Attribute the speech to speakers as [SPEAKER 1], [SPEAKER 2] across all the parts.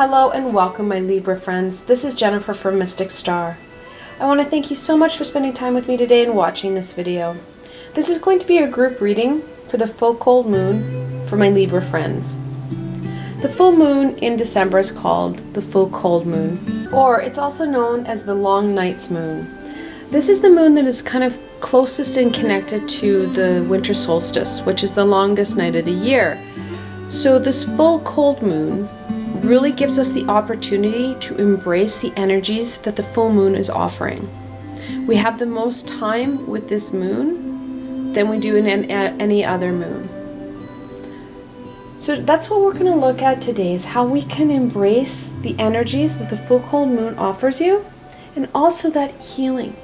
[SPEAKER 1] Hello and welcome, my Libra friends. This is Jennifer from Mystic Star. I want to thank you so much for spending time with me today and watching this video. This is going to be a group reading for the full cold moon for my Libra friends. The full moon in December is called the full cold moon, or it's also known as the long night's moon. This is the moon that is kind of closest and connected to the winter solstice, which is the longest night of the year. So this full cold moon really gives us the opportunity to embrace the energies that the full moon is offering. We have the most time with this moon than we do in any other moon. So that's what we're going to look at today, is how we can embrace the energies that the full cold moon offers you, and also that healing.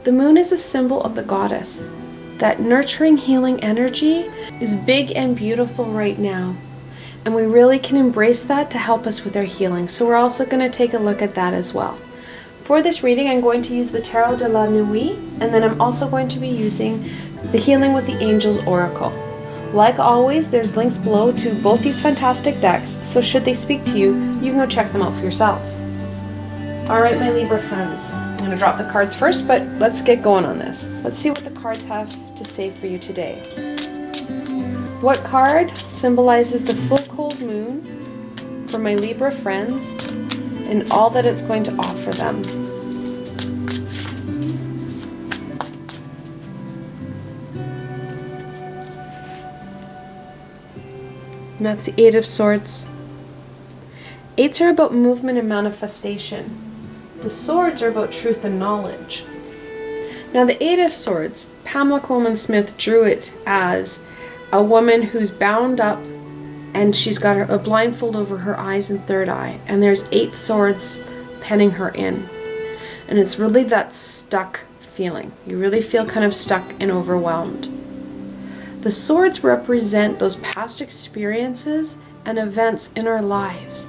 [SPEAKER 1] The moon is a symbol of the goddess. That nurturing, healing energy is big and beautiful right now. And we really can embrace that to help us with our healing. So we're also going to take a look at that as well. For this reading, I'm going to use the Tarot de la Nuit, and then I'm also going to be using the Healing with the Angels Oracle. Like always, there's links below to both these fantastic decks, so should they speak to you, you can go check them out for yourselves. Alright, my Libra friends, I'm going to drop the cards first, but let's get going on this. Let's see what the cards have to say for you today. What card symbolizes the full cold moon for my Libra friends and all that it's going to offer them? And that's the Eight of Swords. Eights are about movement and manifestation. The swords are about truth and knowledge. Now the Eight of Swords, Pamela Coleman Smith drew it as a woman who's bound up and she's got a blindfold over her eyes and third eye, and there's 8 swords penning her in. And it's really that stuck feeling. You really feel kind of stuck and overwhelmed. The swords represent those past experiences and events in our lives.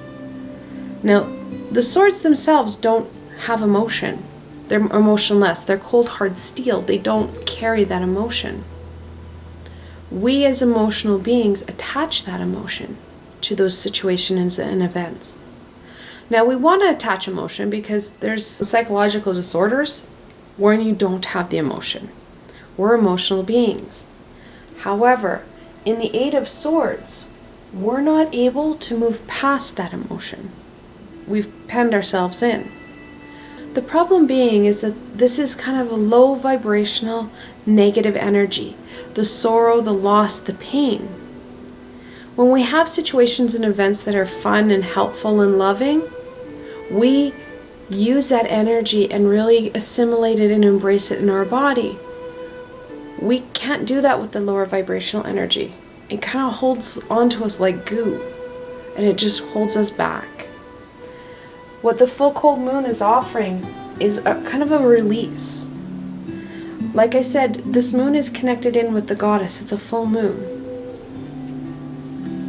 [SPEAKER 1] Now, the swords themselves don't have emotion. They're emotionless. They're cold, hard steel. They don't carry that emotion. We as emotional beings attach that emotion to those situations and events. Now we want to attach emotion because there's psychological disorders where you don't have the emotion. We're emotional beings. However, in the Eight of Swords, we're not able to move past that emotion. We've penned ourselves in. The problem being is that this is kind of a low vibrational negative energy. The sorrow, the loss, the pain. When we have situations and events that are fun and helpful and loving, we use that energy and really assimilate it and embrace it in our body. We can't do that with the lower vibrational energy. It kind of holds onto us like goo, and it just holds us back. What the full cold moon is offering is a kind of a release. Like I said, this moon is connected in with the goddess. It's a full moon.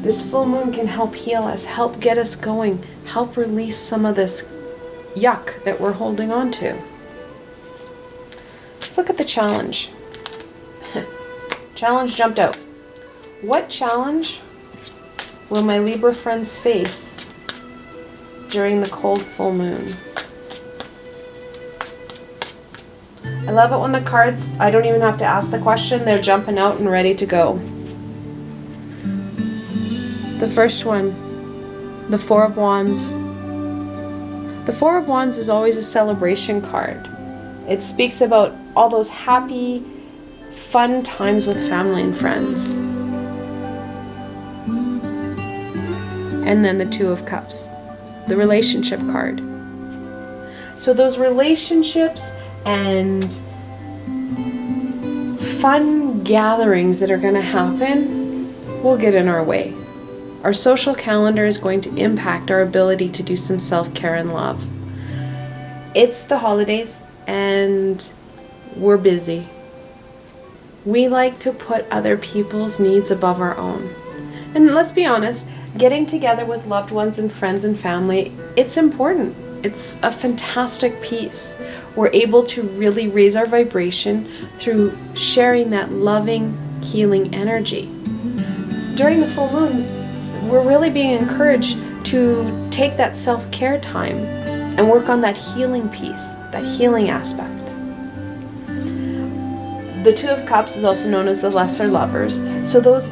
[SPEAKER 1] This full moon can help heal us, help get us going, help release some of this yuck that we're holding on to. Let's look at the challenge. Challenge jumped out. What challenge will my Libra friends face during the cold full moon? I love it when the cards, I don't even have to ask the question, they're jumping out and ready to go. The first one, the Four of Wands. The Four of Wands is always a celebration card. It speaks about all those happy, fun times with family and friends. And then the Two of Cups, the relationship card. So those relationships and fun gatherings that are going to happen will get in our way. Our social calendar is going to impact our ability to do some self-care and love. It's the holidays and we're busy. We like to put other people's needs above our own. And let's be honest, getting together with loved ones and friends and family, it's important. It's a fantastic piece. We're able to really raise our vibration through sharing that loving, healing energy. During the full moon, we're really being encouraged to take that self-care time and work on that healing piece, that healing aspect. The Two of Cups is also known as the lesser lovers. So those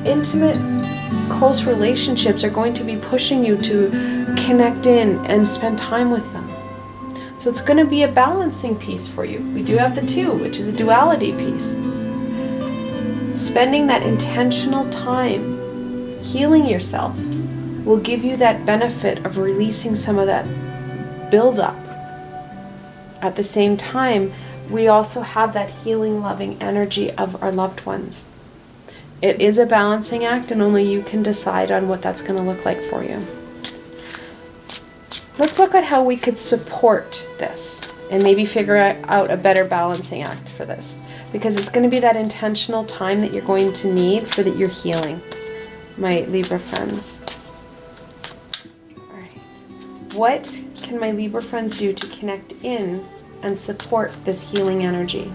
[SPEAKER 1] intimate, close relationships are going to be pushing you to connect in and spend time with them. So it's going to be a balancing piece for you. We do have the Two, which is a duality piece. Spending that intentional time healing yourself will give you that benefit of releasing some of that buildup. At the same time, we also have that healing, loving energy of our loved ones. It is a balancing act, and only you can decide on what that's going to look like for you. Let's look at how we could support this and maybe figure out a better balancing act for this, because it's going to be that intentional time that you're going to need for that you're healing, my Libra friends. All right. What can my Libra friends do to connect in and support this healing energy?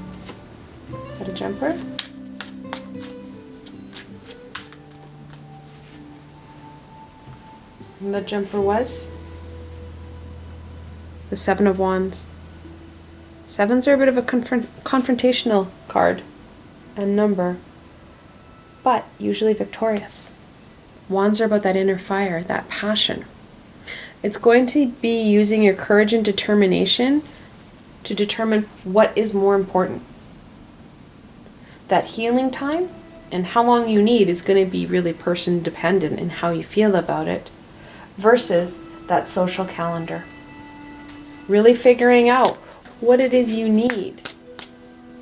[SPEAKER 1] Is that a jumper? And the jumper was the Seven of Wands. Sevens are a bit of a confrontational card and number, but usually victorious. Wands are about that inner fire, that passion. It's going to be using your courage and determination to determine what is more important. That healing time and how long you need is going to be really person dependent in how you feel about it, versus that social calendar. Really figuring out what it is you need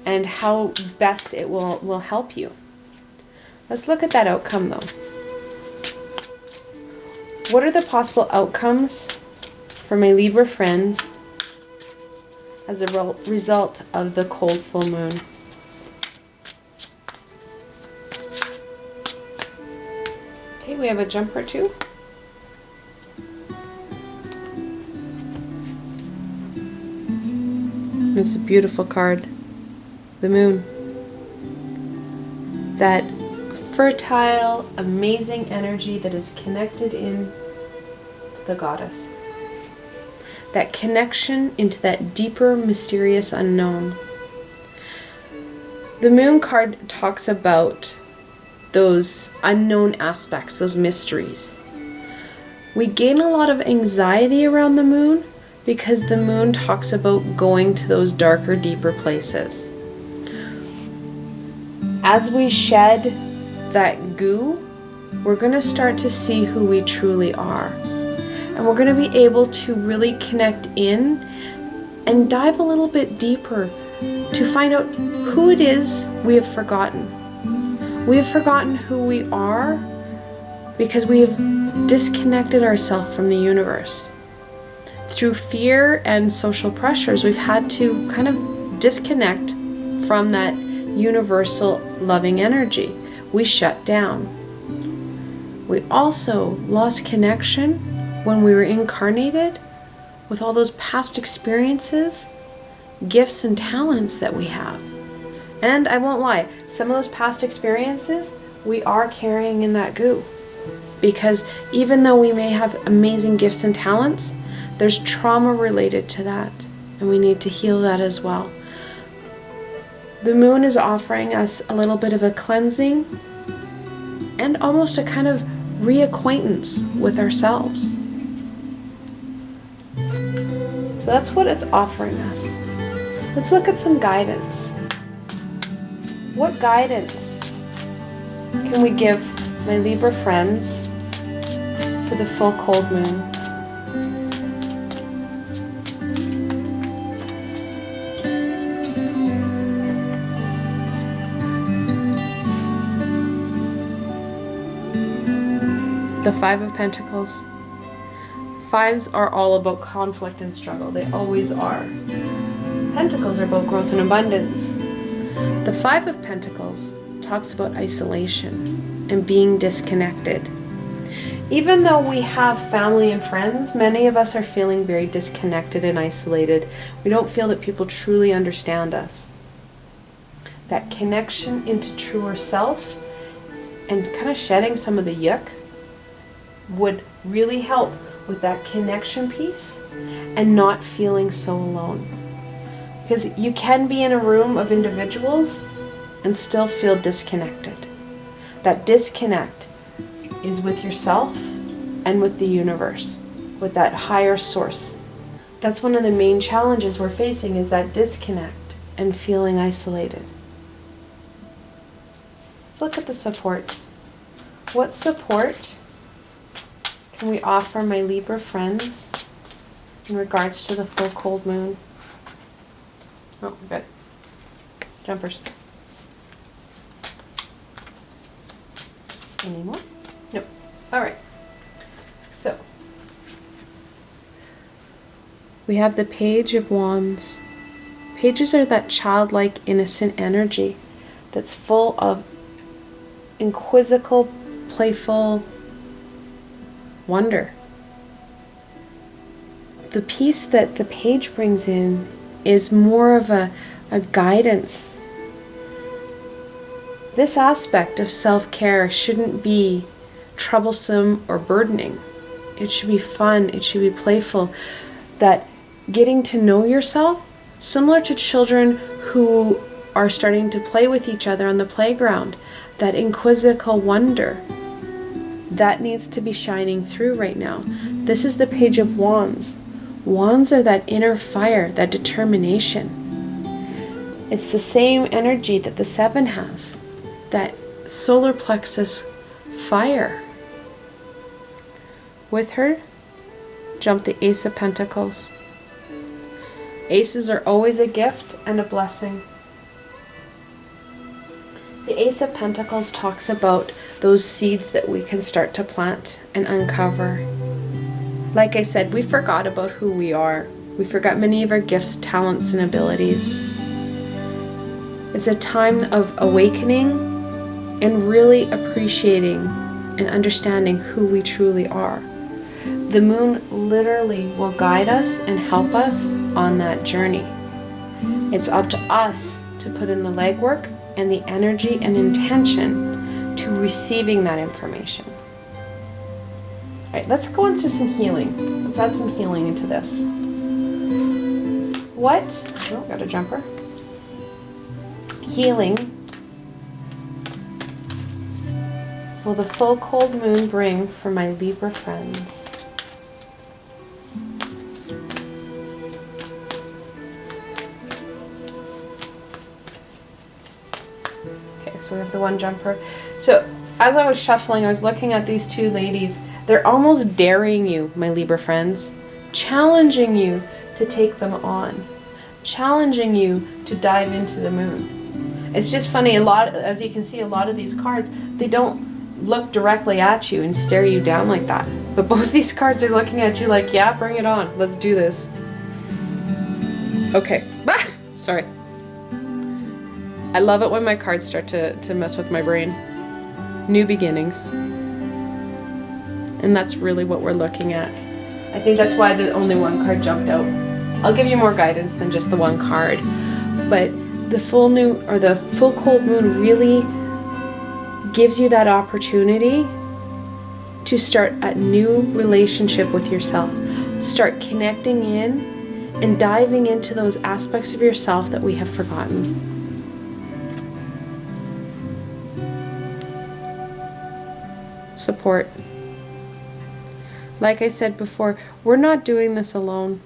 [SPEAKER 1] and how best it will help you. Let's look at that outcome though. What are the possible outcomes for my Libra friends as a result of the cold full moon? Okay, we have a jumper too. It's a beautiful card. The moon. That fertile, amazing energy that is connected in to the goddess. That connection into that deeper, mysterious unknown. The moon card talks about those unknown aspects, those mysteries. We gain a lot of anxiety around the moon because the moon talks about going to those darker, deeper places. As we shed that goo, we're going to start to see who we truly are. And we're going to be able to really connect in and dive a little bit deeper to find out who it is we have forgotten. We have forgotten who we are because we have disconnected ourselves from the universe. Through fear and social pressures, we've had to kind of disconnect from that universal loving energy. We shut down. We also lost connection when we were incarnated with all those past experiences, gifts and talents that we have. And I won't lie, some of those past experiences we are carrying in that goo. Because even though we may have amazing gifts and talents, there's trauma related to that, and we need to heal that as well. The moon is offering us a little bit of a cleansing and almost a kind of reacquaintance with ourselves. So that's what it's offering us. Let's look at some guidance. What guidance can we give my Libra friends for the full cold moon? The Five of Pentacles. Fives are all about conflict and struggle. They always are. Pentacles are about growth and abundance. The Five of Pentacles talks about isolation and being disconnected. Even though we have family and friends, many of us are feeling very disconnected and isolated. We don't feel that people truly understand us. That connection into truer self and kind of shedding some of the yuck would really help with that connection piece and not feeling so alone. Because you can be in a room of individuals and still feel disconnected. That disconnect is with yourself and with the universe, with that higher source. That's one of the main challenges we're facing, is that disconnect and feeling isolated. Let's look at the supports. What support can we offer my Libra friends in regards to the full cold moon? Oh, good. Jumpers. Any more? Nope. All right. So, we have the Page of Wands. Pages are that childlike, innocent energy that's full of inquisitive, playful wonder. The piece that the page brings in is more of a guidance. This aspect of self-care shouldn't be troublesome or burdening. It should be fun, it should be playful. That getting to know yourself, similar to children who are starting to play with each other on the playground, that inquisitive wonder, that needs to be shining through right now. This is the Page of Wands. Wands are that inner fire, that determination. It's the same energy that the 7 has, that solar plexus fire. With her, jump the Ace of Pentacles. Aces are always a gift and a blessing. The Ace of Pentacles talks about those seeds that we can start to plant and uncover. Like I said, we forgot about who we are. We forgot many of our gifts, talents, and abilities. It's a time of awakening and really appreciating and understanding who we truly are. The moon literally will guide us and help us on that journey. It's up to us to put in the legwork and the energy and intention to receiving that information. All right, let's go into some healing. Let's add some healing into this. What? Oh, got a jumper. Healing will the full cold moon bring for my Libra friends? Okay, so we have the one jumper. So as I was shuffling, I was looking at these two ladies. They're almost daring you, my Libra friends, challenging you to take them on, challenging you to dive into the moon. It's just funny, as you can see, a lot of these cards, they don't look directly at you and stare you down like that. But both these cards are looking at you like, yeah, bring it on. Let's do this. Okay. Sorry. I love it when my cards start to mess with my brain. New beginnings. And that's really what we're looking at. I think that's why the only one card jumped out. I'll give you more guidance than just the one card. But the full cold moon really gives you that opportunity to start a new relationship with yourself. Start connecting in and diving into those aspects of yourself that we have forgotten. Support. Like I said before, we're not doing this alone.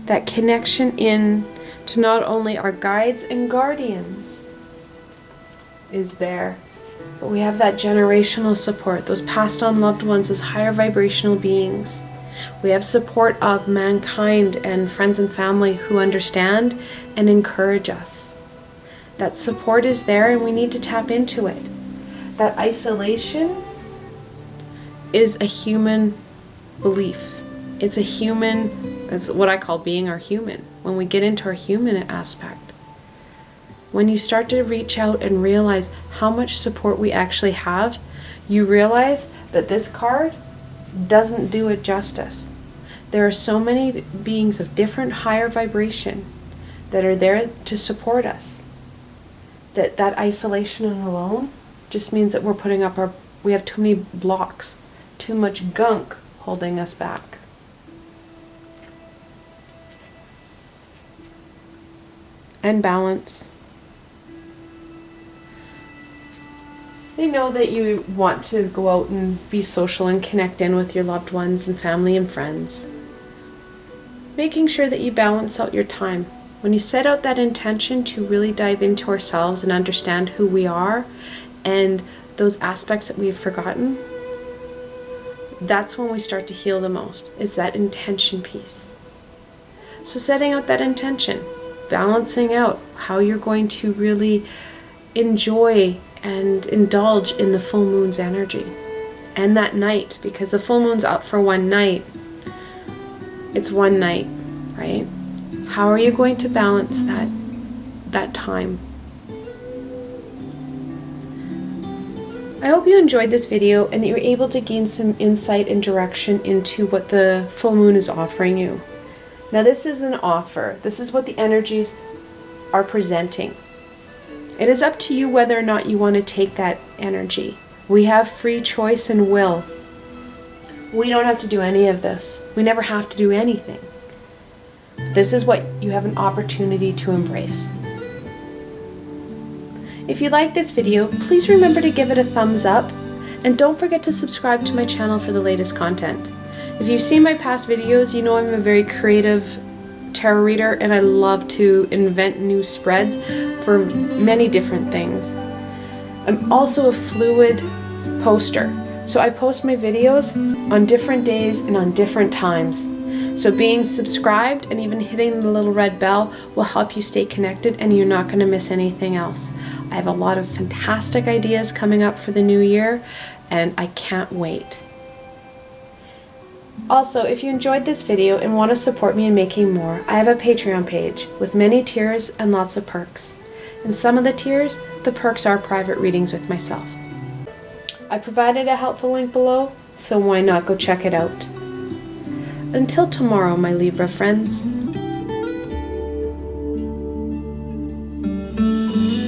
[SPEAKER 1] That connection in to not only our guides and guardians is there, but we have that generational support, those passed on loved ones, those higher vibrational beings. We have support of mankind and friends and family who understand and encourage us. That support is there and we need to tap into it. That isolation is a human belief. It's what I call being our human. When we get into our human aspect, when you start to reach out and realize how much support we actually have, you realize that this card doesn't do it justice. There are so many beings of different higher vibration that are there to support us. That isolation and alone just means that we have too many blocks too much gunk holding us back. And balance. I know that you want to go out and be social and connect in with your loved ones and family and friends. Making sure that you balance out your time. When you set out that intention to really dive into ourselves and understand who we are and those aspects that we've forgotten, that's when we start to heal the most, is that intention piece. So setting out that intention, balancing out how you're going to really enjoy and indulge in the full moon's energy. And that night, because the full moon's up for one night, it's one night, right? How are you going to balance that time? I hope you enjoyed this video and that you were able to gain some insight and direction into what the full moon is offering you. Now this is an offer. This is what the energies are presenting. It is up to you whether or not you want to take that energy. We have free choice and will. We don't have to do any of this. We never have to do anything. This is what you have an opportunity to embrace. If you like this video, please remember to give it a thumbs up, and don't forget to subscribe to my channel for the latest content. If you've seen my past videos, you know I'm a very creative tarot reader and I love to invent new spreads for many different things. I'm also a fluid poster, so I post my videos on different days and on different times. So being subscribed and even hitting the little red bell will help you stay connected and you're not going to miss anything else. I have a lot of fantastic ideas coming up for the new year and I can't wait. Also, if you enjoyed this video and want to support me in making more, I have a Patreon page with many tiers and lots of perks. In some of the tiers, the perks are private readings with myself. I provided a helpful link below, so why not go check it out. Until tomorrow, my Libra friends.